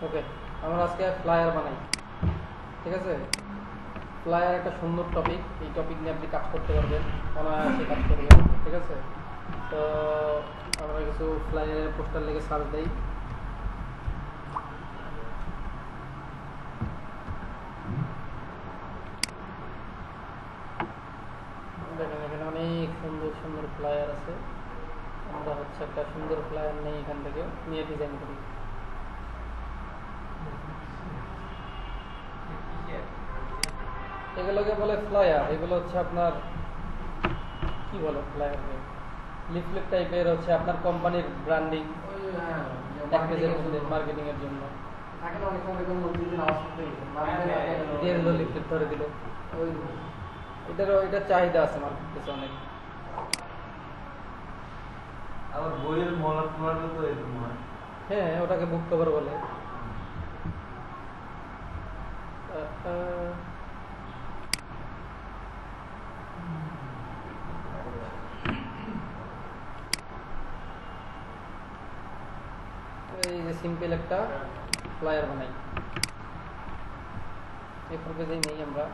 ওকে, আমরা আজকে ফ্লায়ার বানাই, ঠিক আছে? ফ্লায়ার একটা সুন্দর টপিক, এই টপিক নিয়ে আপনি কাজ করতে পারবেন, অনায়াসে কাজ করবেন, ঠিক আছে? তো আমরা কিছু ফ্লায়ারের পোস্টার লেগে সার্চ দিই। দেখেন এখানে অনেক সুন্দর সুন্দর ফ্লায়ার আছে। আমরা হচ্ছে একটা সুন্দর ফ্লায়ার নেই, এখান থেকে নিয়ে ডিজাইন করি। এগুলোকে বলে ফ্লায়ার। এগুলো হচ্ছে আপনার কি বলে ফ্লায়ার, লিফলেট টাইপের, হচ্ছে আপনার কোম্পানির ব্র্যান্ডিং, মার্কেটিং এর জন্য। লিফলেট ধরে দিল, এটার চাহিদা আছে মার্কেটে অনেক। আবার বইয়ের মলাট মারলে তো এরকম হয়। হ্যাঁ, ওটাকে বুক কভার বলে। এই যে সিম্পল একটা ফ্লায়ার বানাই, এই প্রোগ্রামেই নেই আমরা।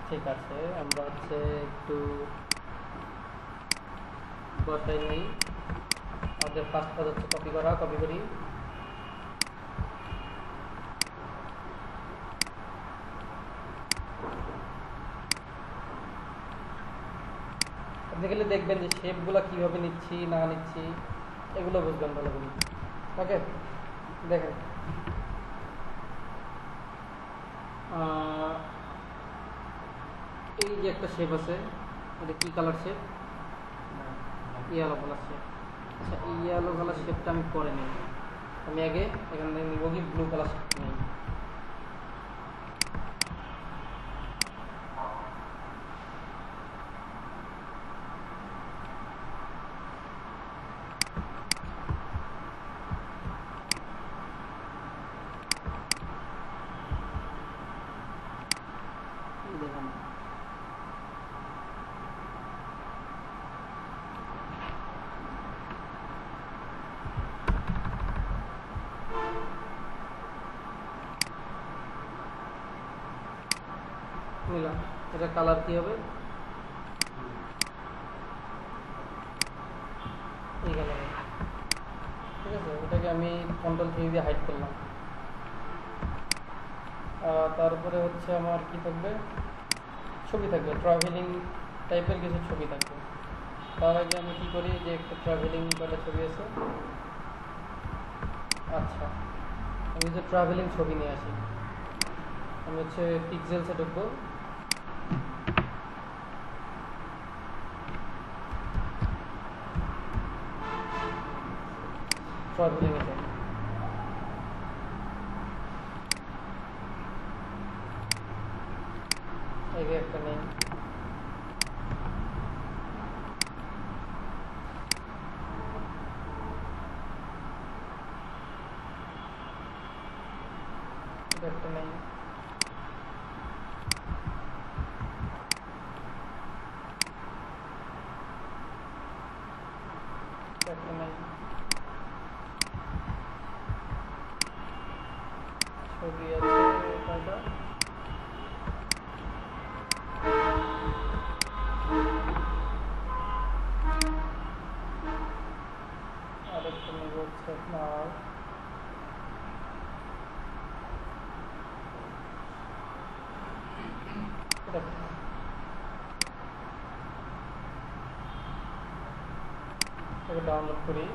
ঠিক আছে, আমরা হচ্ছে একটু বসাই নেই। আমাদের ফার্স্ট কাজ হচ্ছে কপি করা, কপি করি। আপনি গেলে দেখবেন যে শেপগুলো কিভাবে নিচ্ছি না নিচ্ছি, এগুলো বুঝবেন ভালো করে। ওকে, দেখেন এই যে একটা শেপ আছে, এটা কি colour shape? Yellow colour shape. আচ্ছা, ইয়েলো কালার শেপটা আমি পরে নিই। আমি আগে এখানে নিব কি ব্লু কালার শেপ নিই। দেখুন বুঝলাম, এটা কালার কি হবে? এই কালার, ঠিক আছে? এটাকে আমি কন্ট্রোল-3 দিয়ে হাইড করলাম। তারপরে হচ্ছে আমার কি থাকবে, ছবি থাকবে, ট্রাভেলিং টাইপের কিছু ছবি থাকবে। তার আগে আমি কি করি, যে একটা ট্রাভেলিং কটা ছবি আছে। আচ্ছা, আমি যে ট্রাভেলিং ছবি নিয়ে আসি, আমি হচ্ছে পিক্সেলসে ঢুকবো। ট্রাভেলিং এ যাই, এই একটা নেই। একটা নেই। একটা নেই। ছবি আছে কয়টা? আরেকটা নেব হচ্ছে আপনার ডাউনলোড করি,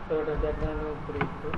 তো এটা ব্যাকগ্রাউন্ড করি একটু।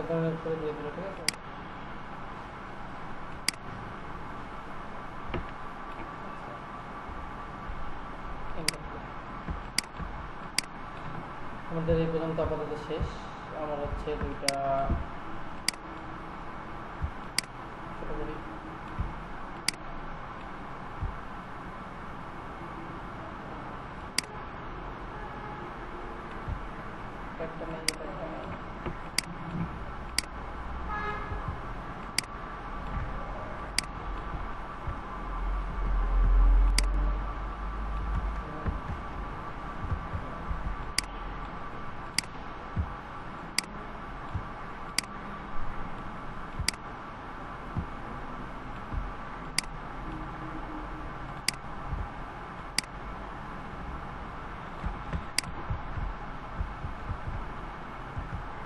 ধরনের করে দিয়ে দিল, ঠিক আছে। আমাদের এই পর্যন্ত আপাতত শেষ। আমার হচ্ছে দুইটা ছোট করি। একটা নেই, একটা নেই।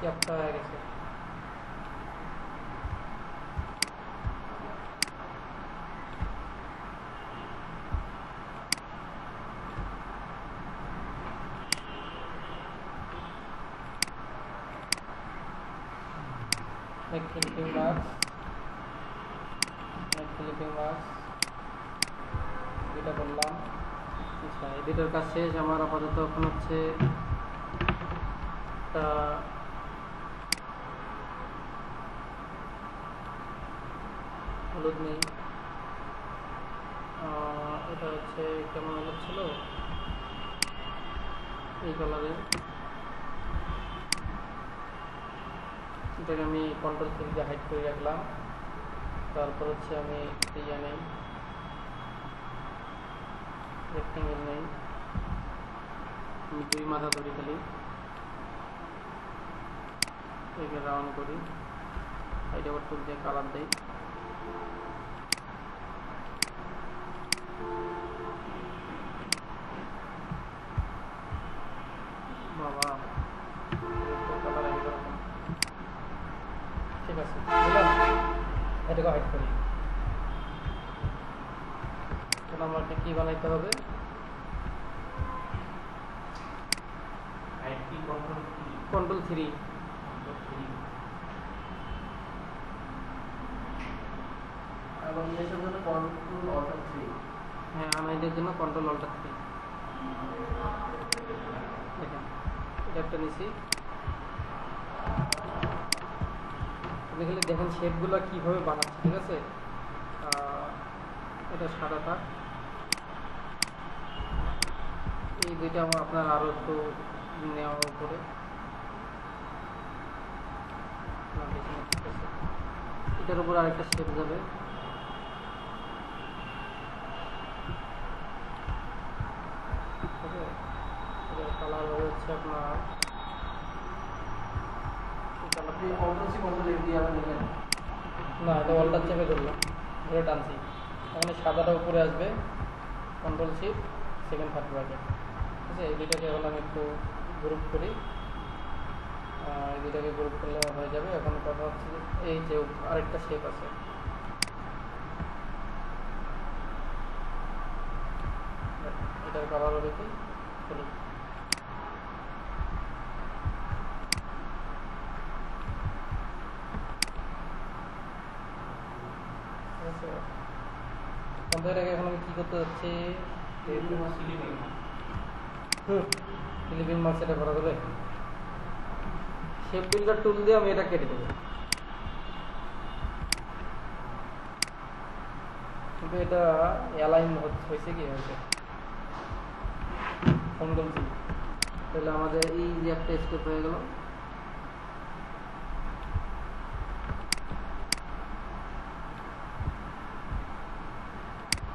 ক্যাপটা হয়ে গেছে। ফিলিপিং মার্কস, ফিলিপিং মার্কস দুইটা করলাম। আচ্ছা, এই দুটোর কাজ শেষ আমার। আপাতত এখন হচ্ছে একটা হলুদ নেই, এটা হচ্ছে কেমন হলুদ ছিল, এই কালারের। এটাকে আমি কন্ট্রোল থ্রি দিয়ে হাইড করে রাখলাম। তারপর হচ্ছে আমি ইয়ে নেই, রেক্টেঙ্গেল নেই, আমি দুই মাথা ধরি খালি, একে রাউন্ড করি, হাইড আবার টুল দিয়ে কালার দেই। বাবা কালার এরকম, ঠিক আছে, বুঝলাম। এটাকে হাইড করি। এখন আমাকে কি বানাইতে হবে? Control three. হ্যাঁ, আনাইদের জন্য কন্ট্রোল অল্টার থ্রি। দেখেন এটা একটা নিছি। দেখলে দেখেন শেপগুলো কীভাবে বানাচ্ছে, ঠিক আছে। এটা সাদা থাক, এই দুইটা আমার আপনার আরও একটু নেওয়ার উপরে, এটার উপর আরেকটা শেপ যাবে। কালার হবে হচ্ছে আপনার না, এটা অল্টার চেপে ধরলাম, ধরে টানছি, এখন সাদাটা উপরে আসবে, control shift second third bracket, ঠিক আছে। এই দুইটাকে এখন আমি একটু গ্রুপ করি, এই দুইটাকে গ্রুপ করলে হয়ে যাবে। এখন কথা হচ্ছে যে এই যে আরেকটা শেপ আছে, এটার কালার হবে কি হলুদ। এটাকে এখন আমি কি করতে যাচ্ছি? ফিলিপিং মার্কস এটা করা যাবে। শেপ বিল্ডার টুল দিয়ে আমি এটা কেটে দেবো, কিন্তু এটা অ্যালাইন হয়েছে কি হয়েছে কন্ট্রোল সি, তাহলে আমাদের এই যে একটা স্টেপ হয়ে গেল।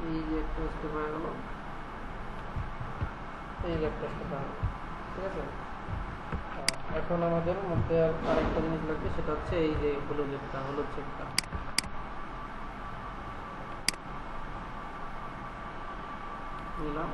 এই যে একটা স্টেপ হয়ে গেল, এই যে একটা স্টেপ হয়ে গেল, ঠিক আছে। এখন আমাদের মধ্যে আরেকটা জিনিস লাগবে, সেটা হচ্ছে এই যে হলুদ শেপটা নিলাম।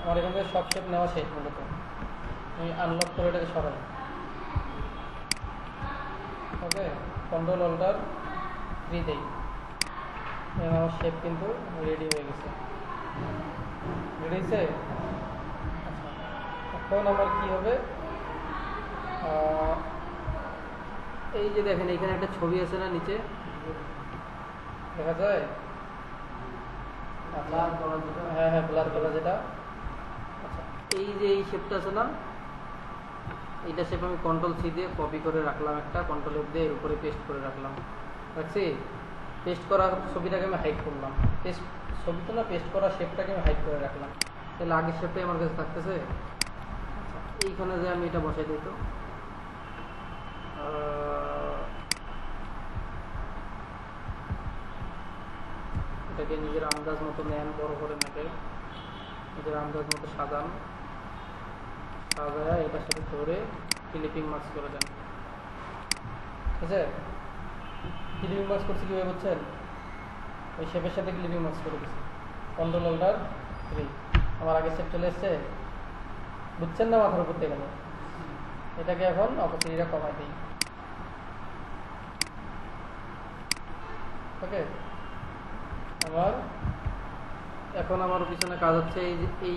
আমার এখান থেকে সব শেপ নেওয়া শেষ মূলত। আমি আনলক করে এটাকে সরাই। ওকে, কন্ট্রোল অল্টার 3 দেই। আমার শেপ কিন্তু রেডি হয়ে গেছে। রেডি হয়েছে? আচ্ছা, এখন আমার কি হবে, এই যে দেখেন এখানে একটা ছবি আছে না নিচে, দেখা যায়? ব্লার করা যেটা। হ্যাঁ হ্যাঁ, ব্লার করা যেটা। আচ্ছা, এই যে এই শেপটা আছে না, এইটা শেপ আমি কন্ট্রোল সি দিয়ে কপি করে রাখলাম, একটা কন্ট্রোল এফ দিয়ে এর উপরে পেস্ট করে রাখলাম। রাখছি? পেস্ট করা ছবিটাকে আমি হাইড করলাম। ছবি তো না, পেস্ট করা শেপটাকে আমি হাইড করে রাখলাম। তাহলে আগের শেপটাই আমার কাছে থাকতেছে। আচ্ছা, এইখানে যে আমি এটা বসাই দিই তো, এটাকে নিজের আন্দাজ মতো নেন, বড় করে নাকে নিজের আন্দাজ মতো সাজান, সাজায় এটার সাথে ধরে ক্লিপিং মার্কস করে দেন। ঠিক আছে? ক্লিপিং মার্কস করছি কীভাবে বুঝছেন? ওই শেপের সাথে ক্লিপিং মার্কস করে দিচ্ছি, কন্ট্রোল অল্টার 3। আমার আগের শেপ চলে এসছে, বুঝছেন না? মাথার উপর থেকে গেল। এটাকে এখন অপরচুনিটিটা কমাই দিই। ওকে, এখন আমার পিছনে কাজ হচ্ছে এই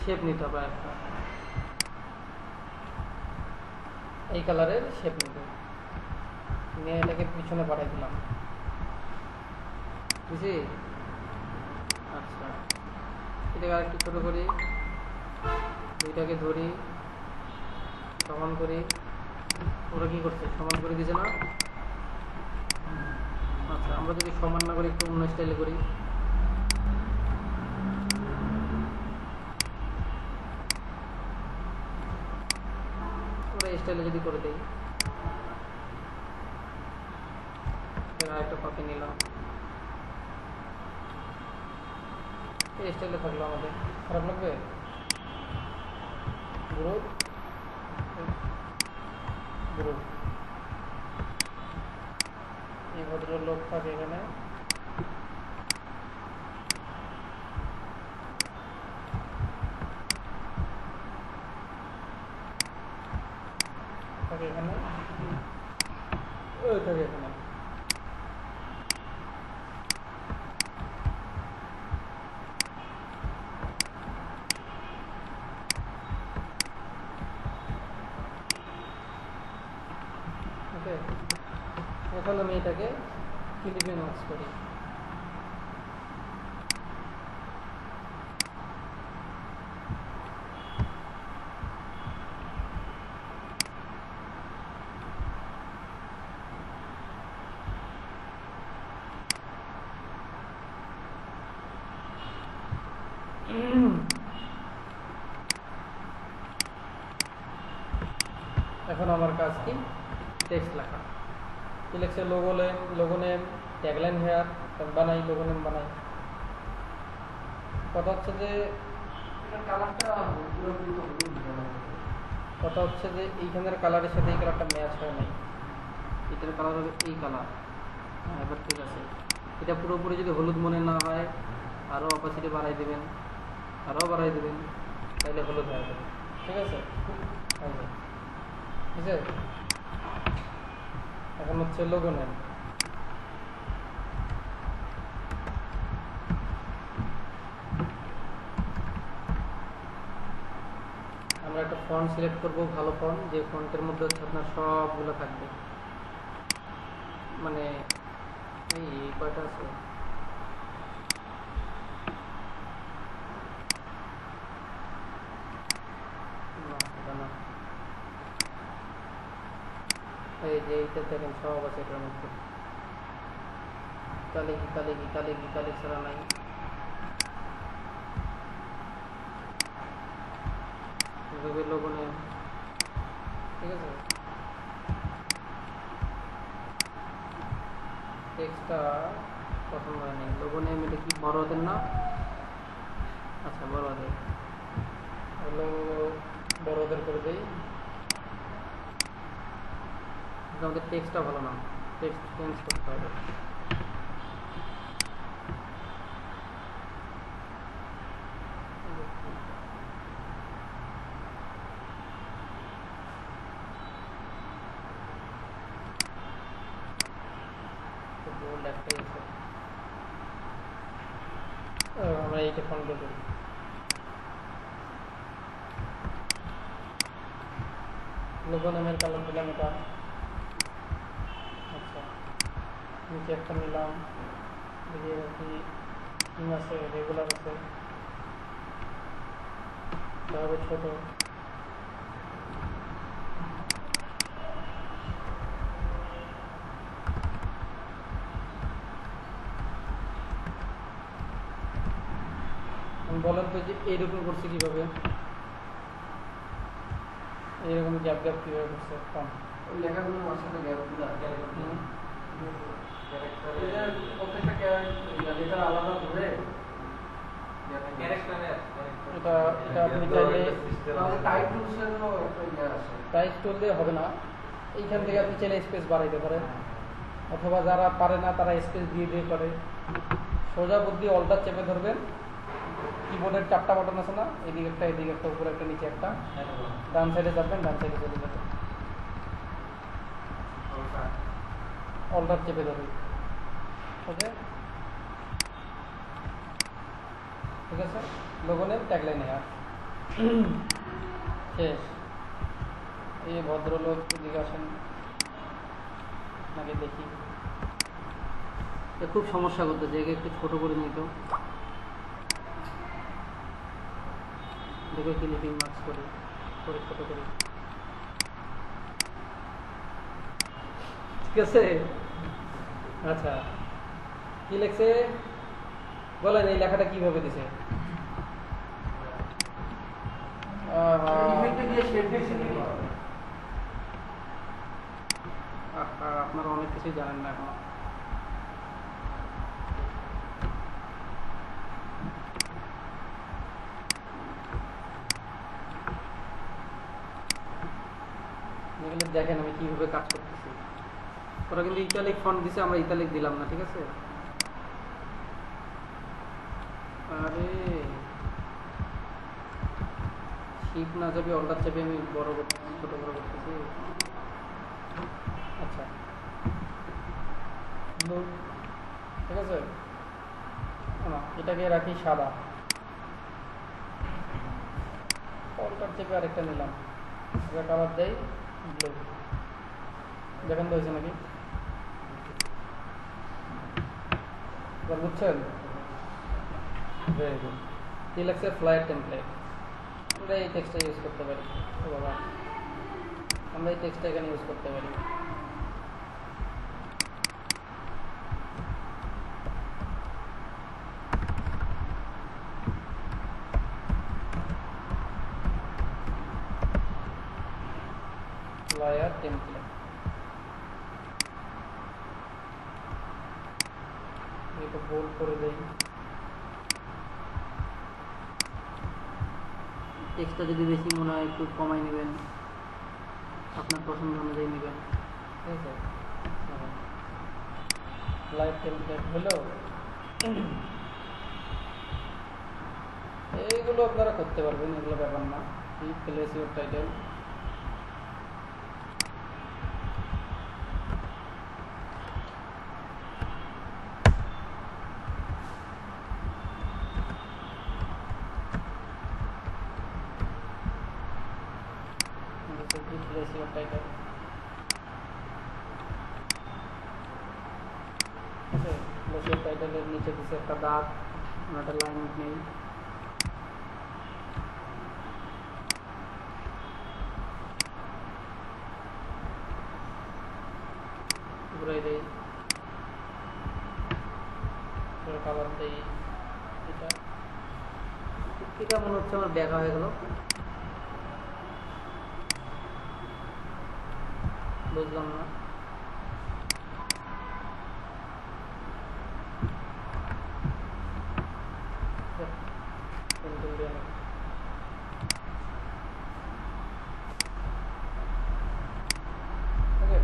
শেপ নিতে হবে একটা, এই কালারের শেপ নিতে নিয়ে এটাকে পিছনে পাঠাই দিলাম। বুঝছি? আচ্ছা, এটাকে আরেকটু ছোটো করি, দুইটাকে ধরি, সমান করি। ওরা কি করছে? সমান করে দিছে না? আচ্ছা, আমরা যদি সমান না করি একটু অন্য স্টাইলে করি। ওরা স্টাইলে যদি করে দেই, আরেকটা কপি নিলাম, এই স্টাইলে থাকলো আমাদের। খারাপ লাগবে? গ্রুপ গ্রুপ এই ভদ্রলোক থাকে এখানে। থাকে এখানে, ওই থাকে এখানে। ওকে, এখন আমি এটাকে ক্লিপিং মার্কস করি। এখন আমার কাজ কি? টেক্সট লেখা। কি লিখছে? লোগো নেম, ট্যাগলাইন হেয়ার বানাই, লোগো নেম বানাই। কথা হচ্ছে যে এইখানের কালারের সাথে এই কালারটা ম্যাচ হয় নাই। এটার কালার হবে এই কালার। এবার ঠিক আছে, এটা পুরোপুরি যদি হলুদ মনে না হয়, আরও অপাসিটি বাড়াই দেবেন, আরও বাড়াই দেবেন, তাহলে হলুদ হয়ে যাবে। ঠিক আছে? ঠিক আছে, এখন হচ্ছে লোগো নেম। আমরা একটা ফন্ট সিলেক্ট করব, ভালো ফন্ট, যে ফন্টের মধ্যে হচ্ছে আপনার সবগুলো থাকবে। মানে এই কয়টা আছে, এই যে এইটা দেখেন সব আছে এটার মধ্যে। কালি ছাড়া নাই। Logo name. ঠিক আছে, টেক্সটটা পছন্দ হয়নি। লোগো নেম এটা কি বড় হাতের না? আচ্ছা, বড় হাতের। হলো বড় হাতের করে দেই। আমাদের টেক্সটটা ভালো না, টেক্সট চেঞ্জ করতে হবে। বোল্ড একটাই আছে। আমরা এইটা ফন্ট করি। লোগো নামের কালার দিলাম এটা। আচ্ছা, নিচে একটা নিলাম, দেখি কি থিম আছে, রেগুলার আছে, তাহলে ছোট। বলেন তো যে এইরকম করছে কিভাবে, এইরকম গ্যাপ গ্যাপ কিভাবে করছে কম ওই লেখাগুলো মাঝখানে গ্যাপগুলো প্রত্যেকটা লেটার আলাদা ধরে এটা এটা আপনি চাইলে টাইপ টুলসেরও একটা ইয়ে আছে। টাইপ টুল দিয়ে হবে না, এইখান থেকে আপনি চাইলে স্পেস বাড়াইতে পারেন, অথবা যারা পারে না তারা স্পেস দিয়ে দিয়ে করে। সোজা বুদ্ধি অল্টার চেপে ধরবেন, কিবোর্ডের 4টা বাটন আছে না, এদিকে একটা, এদিকে একটা, উপরে একটা, নিচে একটা, ডান সাইডে যাবেন, ডান সাইডে চলে যাবেন, অল্টার চেপে ধরবেন। ওকে, ঠিক আছে। লোগনের ট্যাগলাইনে আর শেষ। এই ভদ্রলোক এদিকে আসেন, আপনাকে দেখি। খুব সমস্যা করতেছে, একে একটু ছোট করে নিত, দেখে ক্লিপিং মার্কস করে করে ছোট করি, ঠিক আছে। আচ্ছা, কি লেখছে বলেন, এই লেখাটা কিভাবে দিছে? আপনারা অনেক কিছুই জানেন না এখন। দেখেন আমি কিভাবে কাজ করতেছি। ওরা কিন্তু ইটালিক ফন্ট দিছে, আমরা ইটালিক দিলাম না, ঠিক আছে। আরে শিপ না যাবে, অল্টার চাপে আমি বড় করতেছি, ছোট বড় করতেছি। আচ্ছা, ঠিক আছে, না এটাকে রাখি সাদা, অল্টার চেপে আরেকটা নিলাম, এটা কালার দেই ব্লু। দেখেন তো হয়েছে নাকি, বুঝছেন? Very good. কি লাগছে? Flyer template. আমরা এই টেক্সটটা ইউজ করতে পারি। ও বাবা, আমরা এই টেক্সটটা এখানে ইউজ করতে পারি। ফ্লায়ার টেমপ্লেট, এটা বোল্ড করে দেই। টেক্সটটা যদি বেশি মনে হয় একটু কমাই নেবেন, আপনার পছন্দ অনুযায়ী নেবেন, ঠিক আছে। লাইভ টেমপ্লেট হলো, এইগুলো আপনারা করতে পারবেন, এগুলো ব্যাপার না। Place your title, place your title, ঠিক আছে। প্লেস ইউর টাইটেলের নিচে দিচ্ছে একটা দাগ, একটা লাইন নেই, ঘুরাই দেই, কালার দেই। এটা এটা মনে হচ্ছে আমার দেখা হয়ে গেল, বুঝলাম না।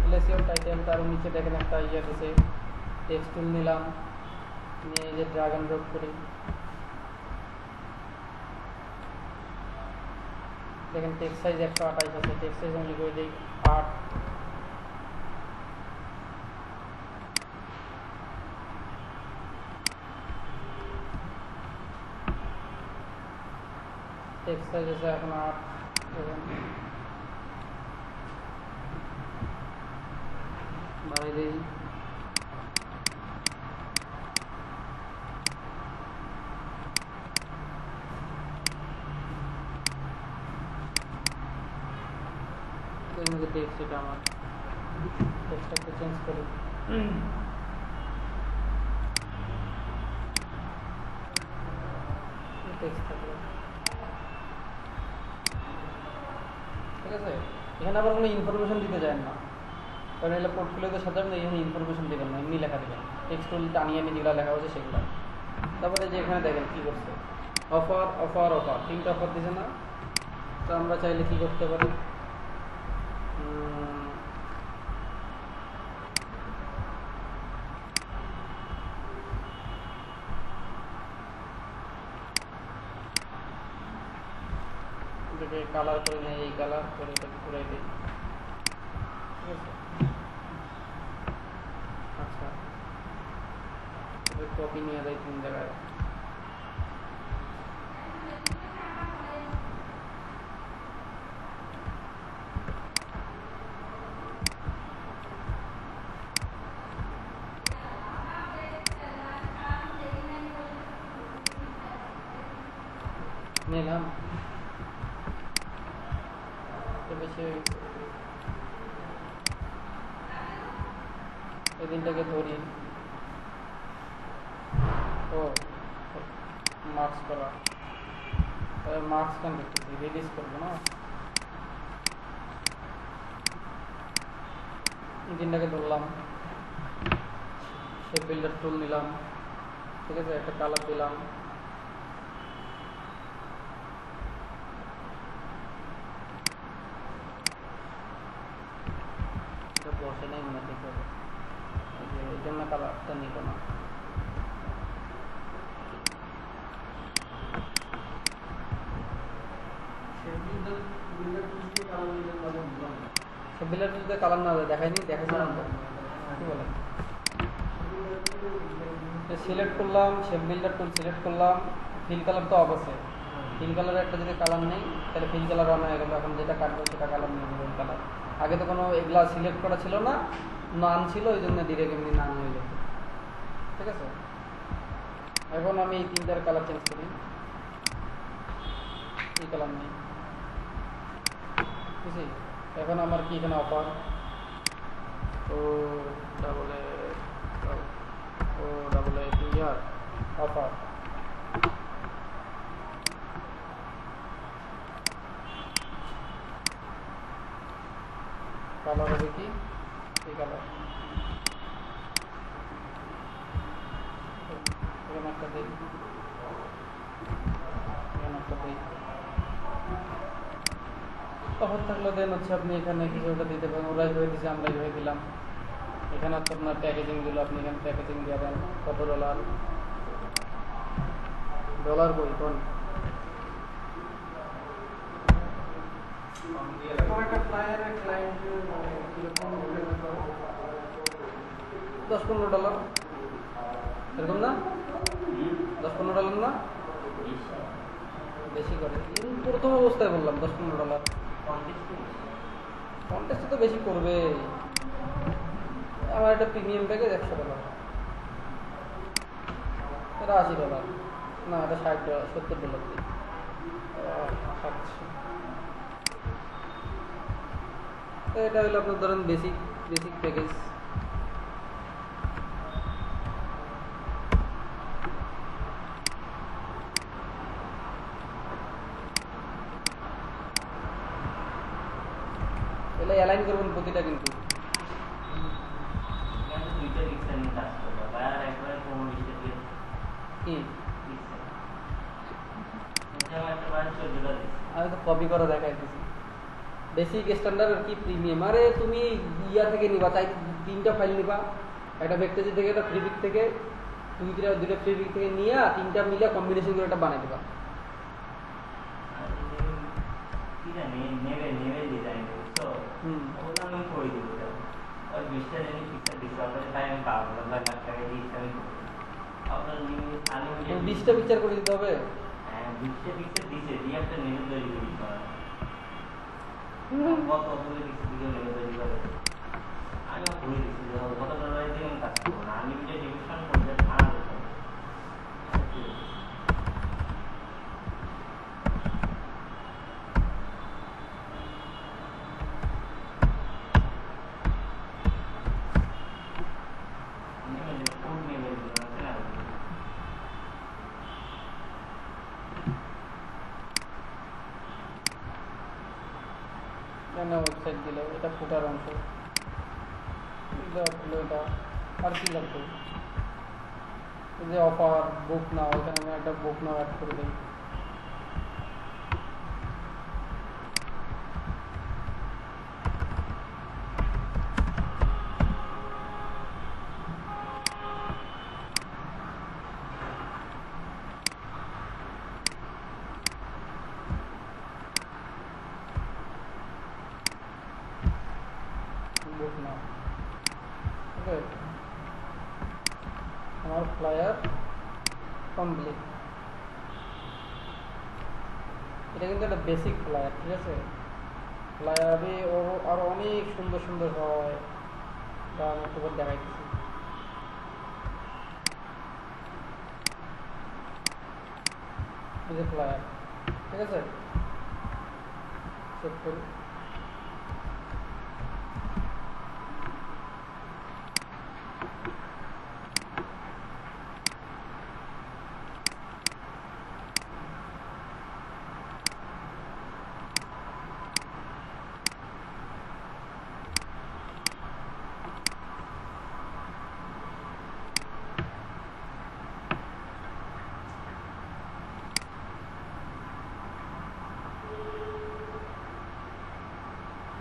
প্লেস ইউর টাইটেল, তার নিচে দেখেন একটা ইয়ে দিছে, টেক্সট টুল নিলাম, নিয়ে এই যে ড্রাগ এন্ড ড্রপ করি, দেখেন টেক্সট সাইজ 128 আছে, টেক্সট সাইজ আমি করে দিই 8, টেক্সট সাইজ আছে এখন 8 বাড়াই দিই। টেক্সট এটা আমার টেক্সটটাকে চেঞ্জ করি। টেক্সট থাকলো, ঠিক আছে। এখানে আবার কোনো ইনফরমেশন দিতে যায় না, কারণ এগুলো পোর্টফোলিওতে সাজাবেন, এখানে ইনফরমেশন দেবেন না, এমনি লেখা দেবেন। টেক্সট টুল টানিয়ে নিয়ে যেগুলো লেখা হচ্ছে সেগুলো। তারপরে যে এখানে দেখেন কী করছে, অফার অফার অফার, 3টা অফার দিছে না। তো আমরা চাইলে কি করতে পারি, এটাকে কালার করে নেই, এই কালার করে এটাকে ঘুরাই দিই, ঠিক আছে। আচ্ছা, কপি নিয়ে যাই 3 জায়গায়। নিলাম, বেশি এই দিনটাকে ধরি। ও মার্কস করা, তাহলে মার্কস কেন দেখতেছি, রিলিজ করবো না। এই দিনটাকে ধরলাম, শেপ বিল্ডার টুল নিলাম, ঠিক আছে, একটা কালার দিলাম, বসে নেই মনে ঠিক হবে, এই জন্য কালারটা নিব না। বিল্ডার টুলতে কালার না দেখায়নি, দেখাচ্ছিলাম তো, কি বলেন। সিলেক্ট করলাম, শেপ বিল্ডার টুল সিলেক্ট করলাম, ফিল কালার তো অবশ্যই, ফিল কালারের একটা যদি কালার নেই তাহলে ফিল কালার অন হয়ে গেল। এখন যেটা কাটবো সেটা কালার নিয়ে নেবেন কালার। আগে তো কোনো এগুলা সিলেক্ট করা ছিল না, নান ছিল, ওই জন্য ডিরেক্ট এমনি নান হয়ে যেত, ঠিক আছে। এখন আমি এই 3টার কালার চেঞ্জ করি, এই কালার নেই, বুঝছি। এখন আমার কি এখানে অফার, ও ডাবল এ ইয়ার অফার, কালার হবে কি এই কালার, এখানে একটা দিই, এখানে একটা দিই। অফার থাকলে দেন হচ্ছে আপনি এখানে কিছু একটা দিতে পারেন, ওরাই হয়ে দিচ্ছে, আমরাই হয়ে দিলাম। এখানে হচ্ছে আপনার প্যাকেজিং দিল, আপনি এখানে প্যাকেজিং দিয়ে দেন, কত ডলার, ডলার কই কোন 10-15 ডলার এরকম না, 10-15 ডলার না, বেশি করে। প্রথম অবস্থায় বললাম 10-15 ডলার, কন্টেস্টে তো বেশি করবে। আমার একটা প্রিমিয়াম প্যাকেজ 100 ডলার, এটা 80 ডলার, না এটা 60 ডলার, 70 ডলার দিই। তো এটা হলো আপনার ধরেন বেসিক প্যাকেজ। এগুলো অ্যালাইন করবেন প্রতিটা, কিন্তু কি আমি তো কপি করা দেখাই দিচ্ছি, বেসিক স্ট্যান্ডার্ড আর কি প্রিমিয়াম। আরে তুমি ইয়া থেকে নিবা, চাই 3টা ফাইল নিবা, একটা ভেক্টরজি থেকে, একটা ফ্রিবিক থেকে, দুইটা ফ্রিবিক থেকে নিয়ে 3টা মিলে কম্বিনেশন করে একটা বানাই দিবা। আপনার 20টা পিকচার করে দিতে হবে। লিখতে লিখতে দিছে দিয়ে একটা নেমে তৈরি করি কত বলে লিখতে দিকে নেমে তৈরি করে আমি ভুলে দিচ্ছি যে কত ডলার দিয়ে আমি কাজ করবো না আমি যে ডিভিশন করতে খারাপ হতো ওয়েবসাইট দিল এটা ফুটার অংশ এটা আর কি লাগবে এই যে অফার বুক নাও এখানে আমি একটা বুক নাও অ্যাড করে দিই বুক নাও ওকে আমার ফ্লায়ার কমপ্লিট এটা কিন্তু একটা বেসিক ফ্লায়ার ঠিক আছে ফ্লায়ারে আরো অনেক সুন্দর সুন্দর হয় যা আমি একটু করে দেখাইতেছি এই যে ফ্লায়ার ঠিক আছে সেভ করি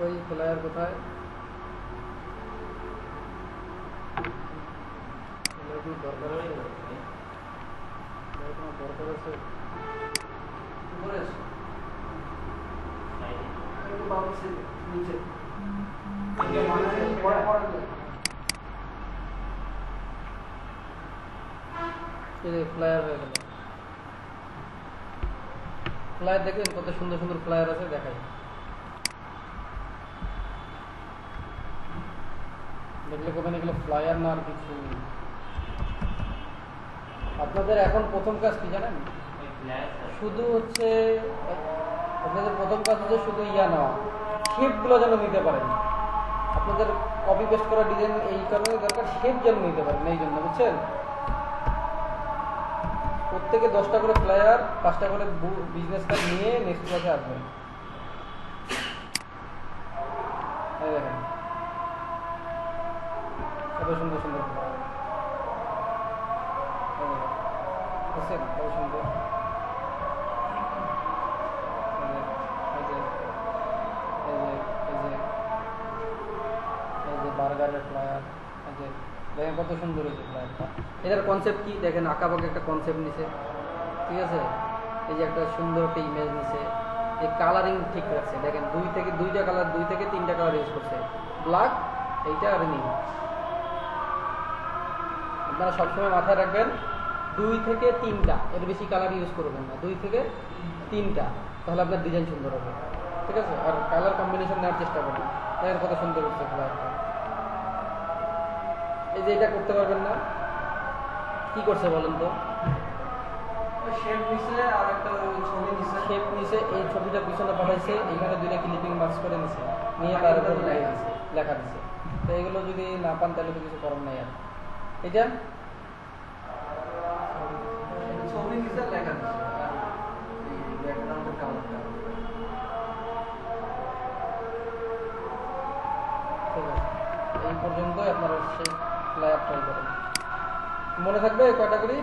ওই ফ্লায়ার কোথায় দরকার আছে কোনো দরকার আছে নিচে ফ্লায়ার হয়ে গেল ফ্লায়ার দেখবেন কত সুন্দর সুন্দর ফ্লায়ার আছে দেখাই দেখলে কোথায় এগুলো ফ্লায়ার না আর কিছু আপনাদের এখন প্রথম কাজ কি জানেন শুধু হচ্ছে আপনাদের প্রথম কাজ হচ্ছে শুধু ইয়া নেওয়া শেপগুলো যেন নিতে পারেন আপনাদের কপি পেস্ট করা ডিজাইন এই কারণে দরকার শেপ যেন নিতে পারেন এই জন্য বুঝছেন প্রত্যেকে 10টা করে ফ্লায়ার 5টা করে বিজনেস কার্ড নিয়ে নেক্সট ক্লাসে আসবেন এই দেখেন কত সুন্দর সুন্দর বুঝছেন কত সুন্দর বার্গারের ফ্লায়ার দেখেন কত সুন্দর হয়েছে ফ্লায়ারটা এটার কনসেপ্ট কি দেখেন আঁকাবাঁকা একটা কনসেপ্ট নিছে ঠিক আছে এই যে একটা সুন্দর একটা ইমেজ নিছে এই কালারিং ঠিক রাখছে দেখেন দুইটা কালার 2 থেকে 3টা কালার ইউজ করছে ব্ল্যাক এইটা আর নীল আপনারা সবসময় মাথায় রাখবেন 2 থেকে 3টা এর বেশি কালার ইউজ করবেন না 2 থেকে 3টা তাহলে আপনার ডিজাইন সুন্দর হবে ঠিক আছে আর কালার কম্বিনেশন নেওয়ার চেষ্টা করবেন দেখেন কত সুন্দর হচ্ছে ফ্লায়ারটা এই যে এটা করতে পারবেন না কি করছে বলেন তো শেপ নিছে আর একটা ছবি নিছে শেপ নিছে এই ছবিটা পিছনে পাঠাইছে এখানে দুইটা ক্লিপিং মার্কস করে নিছে নিয়ে তার উপর লেখা দিছে তো এগুলো যদি না পান তাহলে তো কিছু করার নাই আর এটা ছবি নিছে লেখা দিছে আর এই ব্যাকগ্রাউন্ডের কালারটা ঠিক আছে এই পর্যন্ত আপনারা সেই ফ্লায়ার ট্রাই করেন মনে থাকবে কয়টা করি